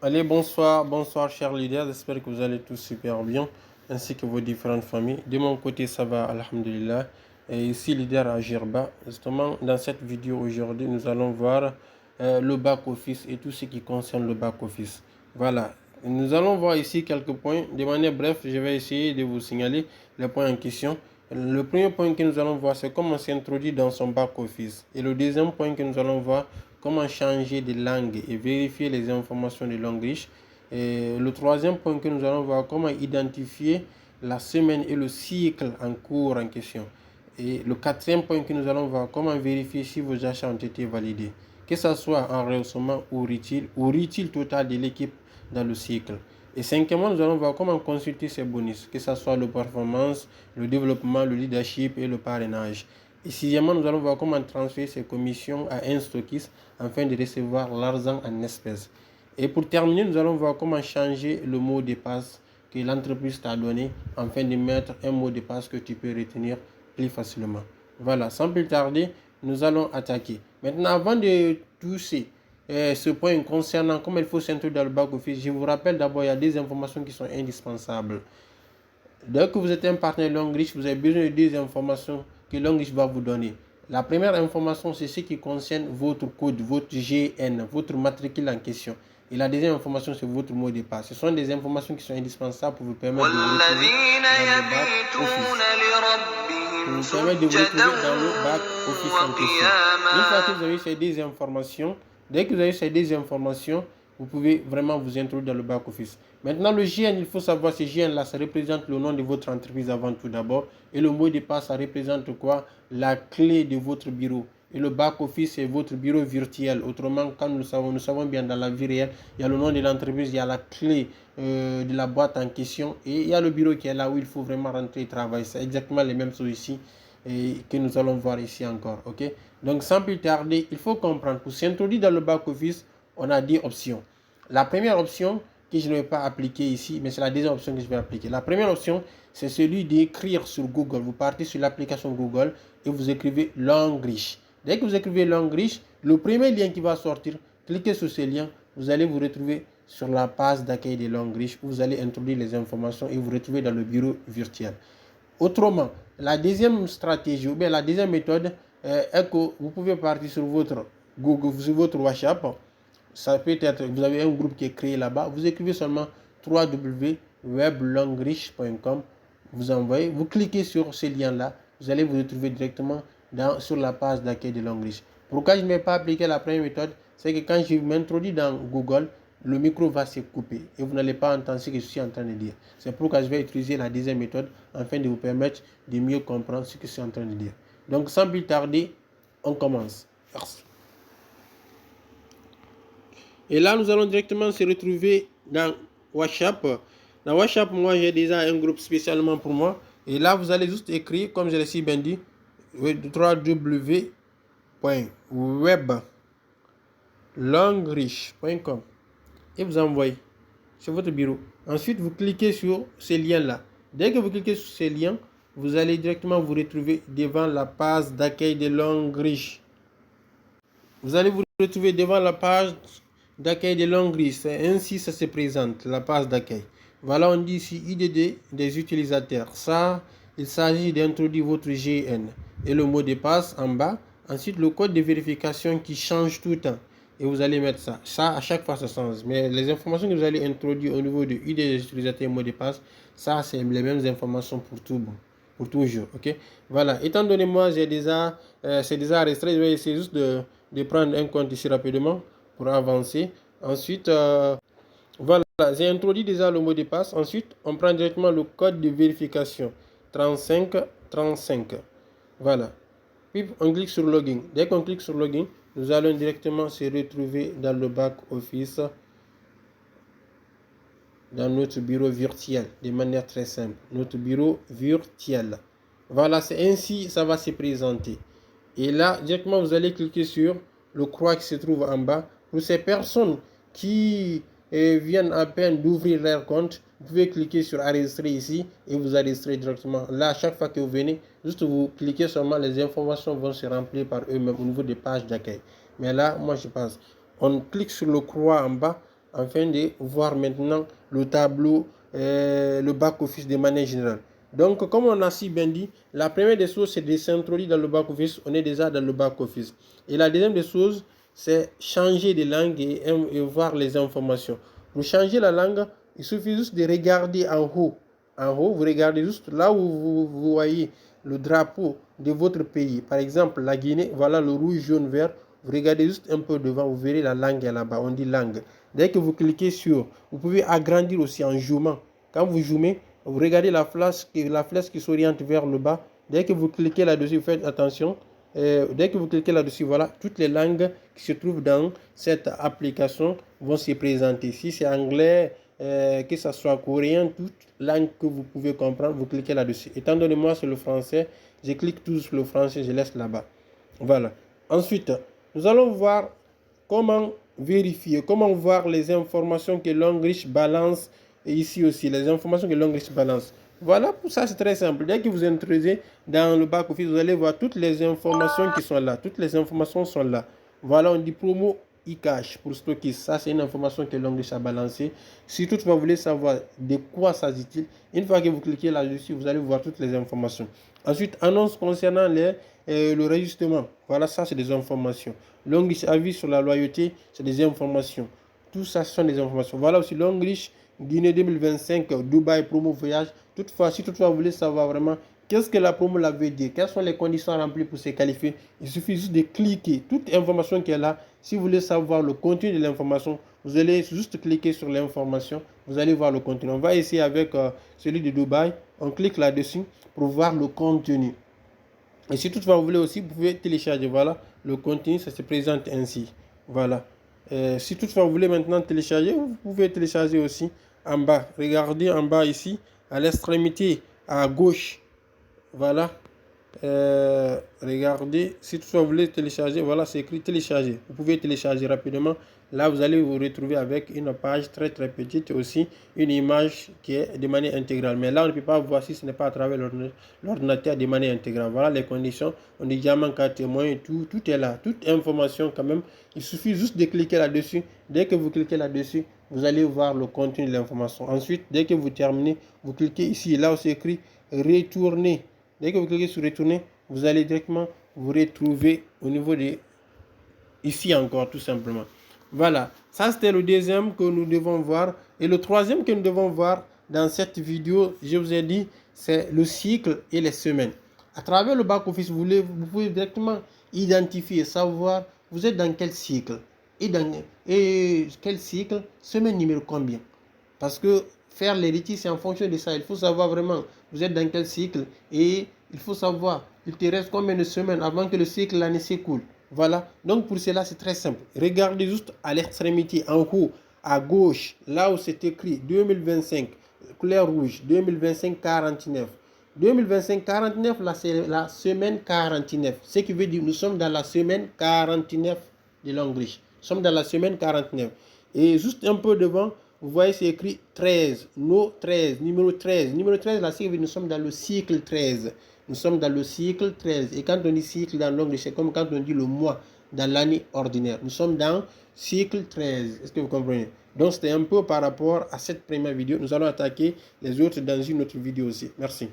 Allez, bonsoir chers leaders, j'espère que vous allez tous super bien, ainsi que vos différentes familles. De mon côté, ça va, alhamdulillah. Et ici, leader à Gerba. Justement, dans cette vidéo aujourd'hui, nous allons voir le back-office et tout ce qui concerne le back-office. Voilà, nous allons voir ici quelques points. De manière bref, je vais essayer de vous signaler les points en question. Le premier point que nous allons voir, c'est comment s'introduire dans son back-office. Et le deuxième point que nous allons voir, comment changer de langue et vérifier les informations de langue riche. Et le troisième point que nous allons voir, comment identifier la semaine et le cycle en cours en question. Et le quatrième point que nous allons voir, comment vérifier si vos achats ont été validés, que ce soit en rehaussement ou retail total de l'équipe dans le cycle. Et cinquièmement, nous allons voir comment consulter ces bonus, que ce soit le performance, le développement, le leadership et le parrainage. Et sixièmement, nous allons voir comment transférer ces commissions à un stockiste afin de recevoir l'argent en espèces. Et pour terminer, nous allons voir comment changer le mot de passe que l'entreprise t'a donné afin de mettre un mot de passe que tu peux retenir plus facilement. Voilà, sans plus tarder, nous allons attaquer. Maintenant, avant de toucher ce point concernant comment il faut s'introduire dans le back-office, je vous rappelle d'abord, il y a des informations qui sont indispensables. Dès que vous êtes un partenaire Longrich, vous avez besoin de deux informations que Longrich va vous donner. La première information, c'est ce qui concerne votre code, votre GN, votre matricule en question. Et la deuxième information, c'est votre mot de passe. Ce sont des informations qui sont indispensables pour vous permettre de vous retrouver dans le back-office en question. Une fois que vous avez ces deux informations, dès que vous avez ces deux informations, vous pouvez vraiment vous introduire dans le back-office. Maintenant, le GN, il faut savoir, ce GN-là, ça représente le nom de votre entreprise avant tout d'abord. Et le mot de passe, ça représente quoi? La clé de votre bureau. Et le back-office, c'est votre bureau virtuel. Autrement, quand nous savons bien dans la vie réelle, il y a le nom de l'entreprise, il y a la clé de la boîte en question. Et il y a le bureau qui est là où il faut vraiment rentrer et travailler. C'est exactement les mêmes choses ici et que nous allons voir ici encore. Ok? Donc, sans plus tarder, il faut comprendre, pour s'introduire dans le back-office, on a 10 options. La première option, que je ne vais pas appliquer ici, mais c'est la deuxième option que je vais appliquer. La première option, c'est celui d'écrire sur Google. Vous partez sur l'application Google et vous écrivez Longrich. Dès que vous écrivez Longrich, le premier lien qui va sortir, cliquez sur ce lien, vous allez vous retrouver sur la page d'accueil de Longrich où vous allez introduire les informations et vous retrouver dans le bureau virtuel. Autrement, la deuxième stratégie ou bien la deuxième méthode est que vous pouvez partir sur votre Google, sur votre WhatsApp. Ça peut être, vous avez un groupe qui est créé là-bas, vous écrivez seulement www.weblongrich.com, vous envoyez, vous cliquez sur ce lien-là, vous allez vous retrouver directement sur la page d'accueil de Longrich. Pourquoi je ne vais pas appliquer la première méthode? C'est que quand je m'introduis dans Google, le micro va se couper et vous n'allez pas entendre ce que je suis en train de dire. C'est pourquoi je vais utiliser la deuxième méthode afin de vous permettre de mieux comprendre ce que je suis en train de dire. Donc sans plus tarder, on commence. Merci. Et là, nous allons directement se retrouver dans WhatsApp. Dans WhatsApp, moi, j'ai déjà un groupe spécialement pour moi. Et là, vous allez juste écrire, comme je l'ai si bien dit, www.weblongrich.com et vous envoyez sur votre bureau. Ensuite, vous cliquez sur ces liens-là. Dès que vous cliquez sur ces liens, vous allez directement vous retrouver devant la page d'accueil de Longrich. Vous allez vous retrouver devant la page d'accueil de Longrich. Ainsi, ça se présente, la page d'accueil. Voilà, on dit ici IDD des utilisateurs. Ça, il s'agit d'introduire votre GN et le mot de passe en bas. Ensuite, le code de vérification qui change tout le temps. Et vous allez mettre ça. Ça, à chaque fois, ça change. Mais les informations que vous allez introduire au niveau de ID des utilisateurs et mot de passe, ça, c'est les mêmes informations pour tout bon. Pour toujours, ok? Voilà, étant donné moi, c'est déjà restreint, je vais essayer juste de prendre un compte ici rapidement pour avancer. Ensuite, voilà, j'ai introduit déjà le mot de passe. Ensuite, on prend directement le code de vérification 3535. Voilà. Puis on clique sur login. Dès qu'on clique sur login, nous allons directement se retrouver dans le back office, dans notre bureau virtuel, de manière très simple. Notre bureau virtuel. Voilà, c'est ainsi ça va se présenter. Et là, directement, vous allez cliquer sur le croix qui se trouve en bas. Pour ces personnes qui viennent à peine d'ouvrir leur compte, vous pouvez cliquer sur enregistrer ici et vous enregistrer directement. Là, à chaque fois que vous venez, juste vous cliquez seulement, les informations vont se remplir par eux-mêmes au niveau des pages d'accueil. Mais là, moi, je passe. On clique sur le croix en bas. afin de voir maintenant le tableau, le back-office de manière générale. Donc, comme on a si bien dit, la première des choses, c'est de s'introduire dans le back-office. On est déjà dans le back-office. Et la deuxième des choses, c'est changer de langue et voir les informations. Pour changer la langue, il suffit juste de regarder en haut. En haut, vous regardez juste là où vous voyez le drapeau de votre pays. Par exemple, la Guinée, voilà le rouge, jaune, vert. Vous regardez juste un peu devant, vous verrez la langue là-bas. On dit langue. Dès que vous cliquez sur, vous pouvez agrandir aussi en zoomant. Quand vous zoomez, vous regardez la flèche qui s'oriente vers le bas. Dès que vous cliquez là-dessus, vous faites attention. Dès que vous cliquez là-dessus, voilà, toutes les langues qui se trouvent dans cette application vont se présenter. Si c'est anglais, que ce soit coréen, toute langue que vous pouvez comprendre, vous cliquez là-dessus. Étant donné moi c'est le français, je clique tout sur le français, je laisse là-bas. Voilà. Ensuite, nous allons voir comment vérifier, comment voir les informations que Longlish balance et ici aussi, les informations que Longlish balance. Voilà, pour ça c'est très simple. Dès que vous introduisez dans le back-office, vous allez voir toutes les informations qui sont là. Toutes les informations sont là. Voilà, on dit promo e-cash pour stocker. Ça, c'est une information que Longlish a balancée. Si toutefois vous voulez savoir de quoi s'agit-il, une fois que vous cliquez là-dessus, vous allez voir toutes les informations. Ensuite, annonce concernant le réajustement. Voilà, ça, c'est des informations. Longlish avis sur la loyauté, c'est des informations. Tout ça, ce sont des informations. Voilà aussi Longlish Guinée 2025, Dubaï, promo voyage. Toutefois, si toutefois vous voulez savoir vraiment qu'est-ce que la promo veut dire, quelles sont les conditions remplies pour se qualifier, il suffit juste de cliquer. Toute information qui est là, si vous voulez savoir le contenu de l'information, vous allez juste cliquer sur l'information, vous allez voir le contenu. On va essayer avec celui de Dubaï. On clique là-dessus pour voir le contenu. Et si toutefois vous voulez aussi, vous pouvez télécharger. Voilà, le contenu, ça se présente ainsi. Voilà. Si toutefois vous voulez maintenant télécharger, vous pouvez télécharger aussi en bas. Regardez en bas ici, à l'extrémité à gauche. Voilà. Regardez, si toutefois vous voulez télécharger, voilà, c'est écrit télécharger. Vous pouvez télécharger rapidement. Là, vous allez vous retrouver avec une page très très petite, aussi une image qui est de manière intégrale. Mais là, on ne peut pas voir si ce n'est pas à travers l'ordinateur de manière intégrale. Voilà les conditions. On dit diamant, carte témoin et tout est là. Toute information quand même. Il suffit juste de cliquer là-dessus. Dès que vous cliquez là-dessus, vous allez voir le contenu de l'information. Ensuite, dès que vous terminez, vous cliquez ici. Là où c'est écrit retourner. Dès que vous cliquez sur retourner, vous allez directement vous retrouver au niveau de ici encore, tout simplement. Voilà, ça c'était le deuxième que nous devons voir. Et le troisième que nous devons voir dans cette vidéo, je vous ai dit, c'est le cycle et les semaines. À travers le back-office, vous pouvez directement identifier, savoir vous êtes dans quel cycle. Et quel cycle, semaine numéro combien. Parce que faire l'héritage, c'est en fonction de ça. Il faut savoir vraiment, vous êtes dans quel cycle. Et il faut savoir, il te reste combien de semaines avant que le cycle l'année s'écoule. Voilà, donc pour cela c'est très simple. Regardez juste à l'extrémité, en haut, à gauche, là où c'est écrit 2025, couleur rouge, 2025 49. 2025 49, là c'est la semaine 49. Ce qui veut dire nous sommes dans la semaine 49 de Longlish. Nous sommes dans la semaine 49. Et juste un peu devant, vous voyez c'est écrit 13, no 13, numéro 13. Numéro 13, là c'est nous sommes dans le cycle 13. Nous sommes dans le cycle 13. Et quand on dit cycle dans l'anglais, c'est comme quand on dit le mois dans l'année ordinaire. Nous sommes dans cycle 13. Est-ce que vous comprenez? Donc, c'était un peu par rapport à cette première vidéo. Nous allons attaquer les autres dans une autre vidéo aussi. Merci.